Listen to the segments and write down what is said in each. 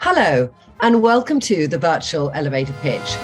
Hello, and welcome to the virtual elevator pitch.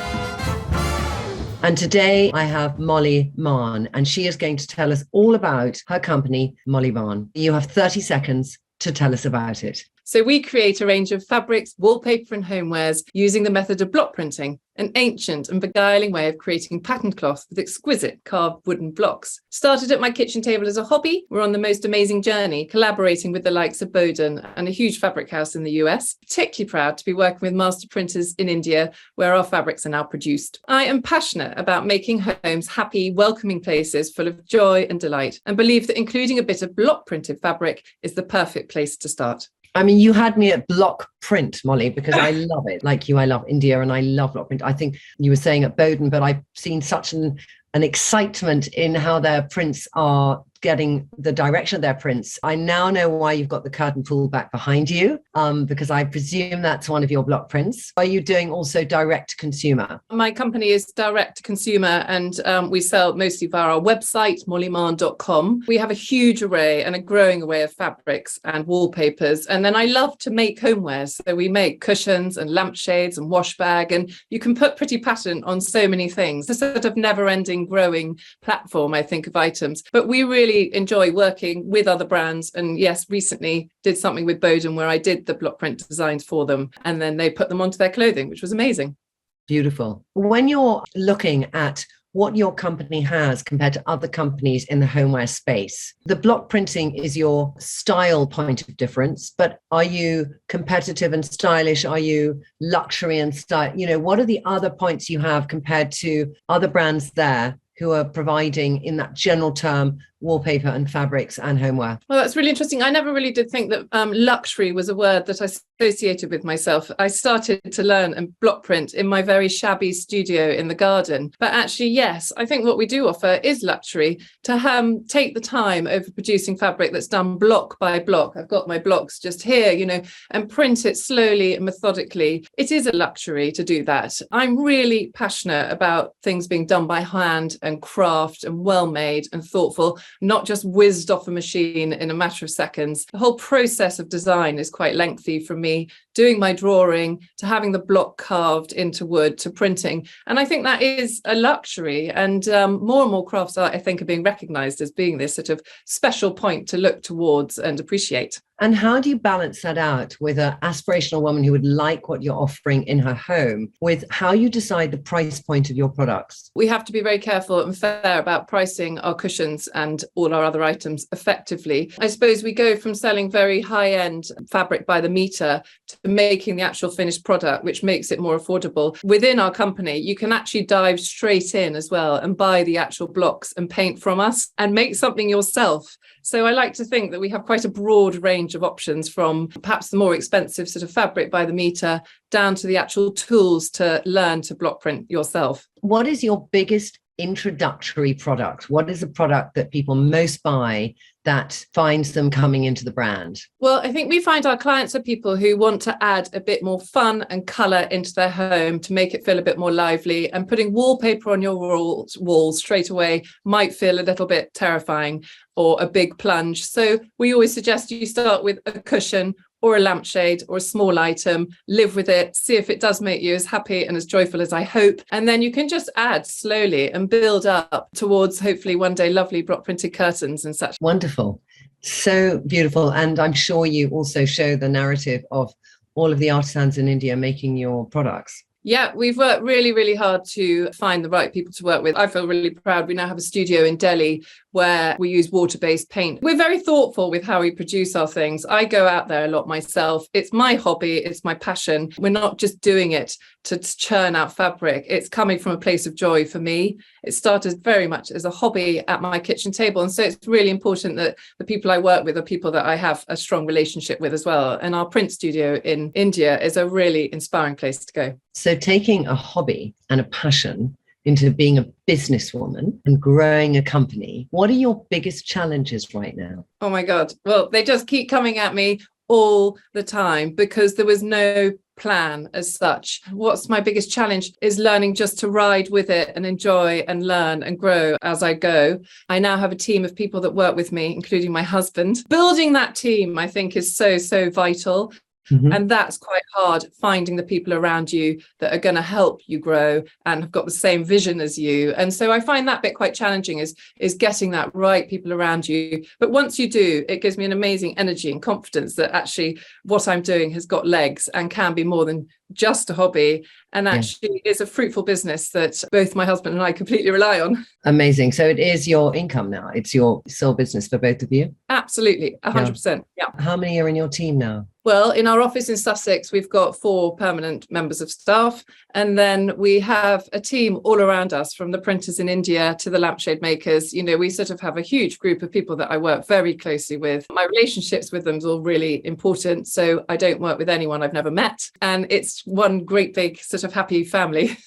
And today I have Molly Mahon, and she is going to tell us all about her company, Molly Mahon. You have 30 seconds to tell us about it. So we create a range of fabrics, wallpaper and homewares using the method of block printing, an ancient and beguiling way of creating patterned cloth with exquisite carved wooden blocks. Started at my kitchen table as a hobby, we're on the most amazing journey, collaborating with the likes of Bowden and a huge fabric house in the US. Particularly proud to be working with master printers in India, where our fabrics are now produced. I am passionate about making homes happy, welcoming places full of joy and delight, and believe that including a bit of block printed fabric is the perfect place to start. I mean, you had me at block print, Molly, because I love it. Like you, I love India and I love block print. I think you were saying at Bowden, but I've seen such an excitement in how their prints are getting the direction of their prints. I now know why you've got the curtain pulled back behind you, because I presume that's one of your block prints. Are you doing also direct to consumer? My company is direct to consumer, and we sell mostly via our website, mollymahon.com. We have a huge array and a growing array of fabrics and wallpapers. And then I love to make homewares. So we make cushions and lampshades and wash bag, and you can put pretty pattern on so many things. It's a sort of never-ending growing platform, I think, of items. But we really enjoy working with other brands, and yes, recently did something with Bowden where I did the block print designs for them, and then they put them onto their clothing, which was amazing. Beautiful. When you're looking at what your company has compared to other companies in the homeware space, the block printing is your style point of difference, but are you competitive and stylish? Are you luxury and style? You know, what are the other points you have compared to other brands there who are providing, in that general term, wallpaper and fabrics and homeware? Well, that's really interesting. I never really did think that luxury was a word that I associated with myself. I started to learn and block print in my very shabby studio in the garden. But actually, yes, I think what we do offer is luxury, to take the time over producing fabric that's done block by block. I've got my blocks just here, and print it slowly and methodically. It is a luxury to do that. I'm really passionate about things being done by hand and craft and well made and thoughtful, not just whizzed off a machine in a matter of seconds. The whole process of design is quite lengthy, from me doing my drawing to having the block carved into wood to printing. And I think that is a luxury. And more and more crafts I think, are being recognised as being this sort of special point to look towards and appreciate. And how do you balance that out with an aspirational woman who would like what you're offering in her home with how you decide the price point of your products? We have to be very careful and fair about pricing our cushions and all our other items effectively. I suppose we go from selling very high-end fabric by the metre to making the actual finished product, which makes it more affordable. Within our company, you can actually dive straight in as well and buy the actual blocks and paint from us and make something yourself. So I like to think that we have quite a broad range of options, from perhaps the more expensive sort of fabric by the metre down to the actual tools to learn to block print yourself. What is your biggest introductory product? What is the product that people most buy that finds them coming into the brand? Well, I think we find our clients are people who want to add a bit more fun and colour into their home to make it feel a bit more lively, and putting wallpaper on your walls straight away might feel a little bit terrifying or a big plunge. So we always suggest you start with a cushion or a lampshade or a small item, live with it, see if it does make you as happy and as joyful as I hope. And then you can just add slowly and build up towards hopefully one day lovely block printed curtains and such. Wonderful. So beautiful. And I'm sure you also show the narrative of all of the artisans in India making your products. Yeah, we've worked really, really hard to find the right people to work with. I feel really proud. We now have a studio in Delhi where we use water-based paint. We're very thoughtful with how we produce our things. I go out there a lot myself. It's my hobby. It's my passion. We're not just doing it to churn out fabric. It's coming from a place of joy for me. It started very much as a hobby at my kitchen table. And so it's really important that the people I work with are people that I have a strong relationship with as well. And our print studio in India is a really inspiring place to go. So taking a hobby and a passion into being a businesswoman and growing a company, what are your biggest challenges right now? Oh my God. Well, they just keep coming at me all the time because there was no plan as such. What's my biggest challenge is learning just to ride with it and enjoy and learn and grow as I go. I now have a team of people that work with me, including my husband. Building that team, I think, is so vital. And that's quite hard, finding the people around you that are going to help you grow and have got the same vision as you. And so I find that bit quite challenging, is getting that right people around you. But once you do, it gives me an amazing energy and confidence that actually what I'm doing has got legs and can be more than just a hobby, and actually is a fruitful business that both my husband and I completely rely on. Amazing. So it is your income now. It's your sole business for both of you? Absolutely. 100%. Yeah. How many are in your team now? Well, in our office in Sussex, we've got 4 permanent members of staff. And then we have a team all around us, from the printers in India to the lampshade makers. You know, we sort of have a huge group of people that I work very closely with. My relationships with them is all really important. So I don't work with anyone I've never met. And it's one great big sort of happy family.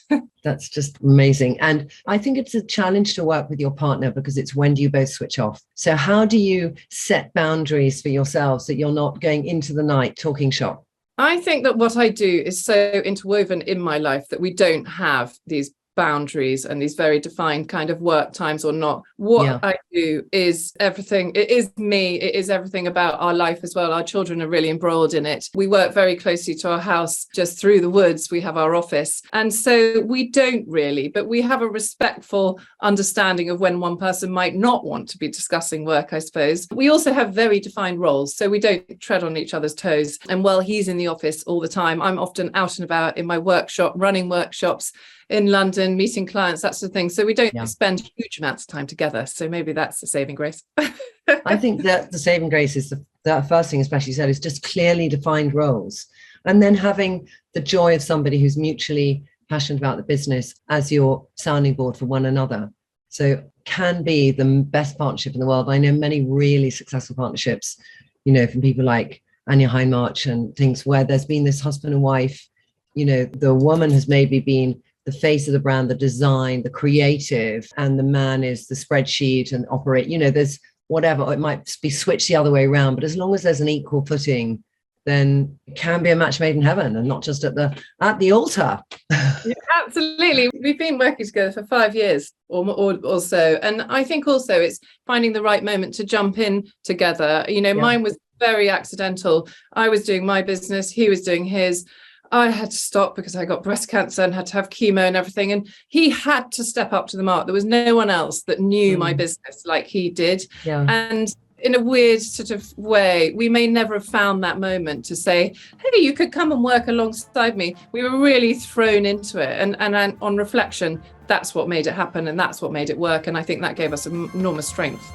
That's just amazing. And I think it's a challenge to work with your partner, because it's when do you both switch off? So how do you set boundaries for yourselves that you're not going into the night talking shop? I think that what I do is so interwoven in my life that we don't have these boundaries and these very defined kind of work times or not. What I do is everything. It is me. It is everything about our life as well. Our children are really embroiled in it. We work very closely to our house, just through the woods. We have our office. And so we don't really, but we have a respectful understanding of when one person might not want to be discussing work, I suppose. We also have very defined roles, so we don't tread on each other's toes. And while he's in the office all the time, I'm often out and about in my workshop, running workshops in London, meeting clients, that sort of thing. So we don't spend huge amounts of time together. So maybe that's the saving grace. I think that the saving grace is the first thing, especially said, is just clearly defined roles. And then having the joy of somebody who's mutually passionate about the business as your sounding board for one another. So can be the best partnership in the world. I know many really successful partnerships, you know, from people like Anya Hindmarch and things, where there's been this husband and wife, you know, the woman has maybe been the face of the brand, the design, the creative, and the man is the spreadsheet and operate, you know, there's whatever, or it might be switched the other way around. But as long as there's an equal footing, then it can be a match made in heaven, and not just at the altar. Yeah, absolutely. We've been working together for 5 years or so. And I think also it's finding the right moment to jump in together. You know, mine was very accidental. I was doing my business, he was doing his. I had to stop because I got breast cancer and had to have chemo and everything. And he had to step up to the mark. There was no one else that knew my business like he did. Yeah. And in a weird sort of way, we may never have found that moment to say, hey, you could come and work alongside me. We were really thrown into it. And on reflection, that's what made it happen. And that's what made it work. And I think that gave us enormous strength.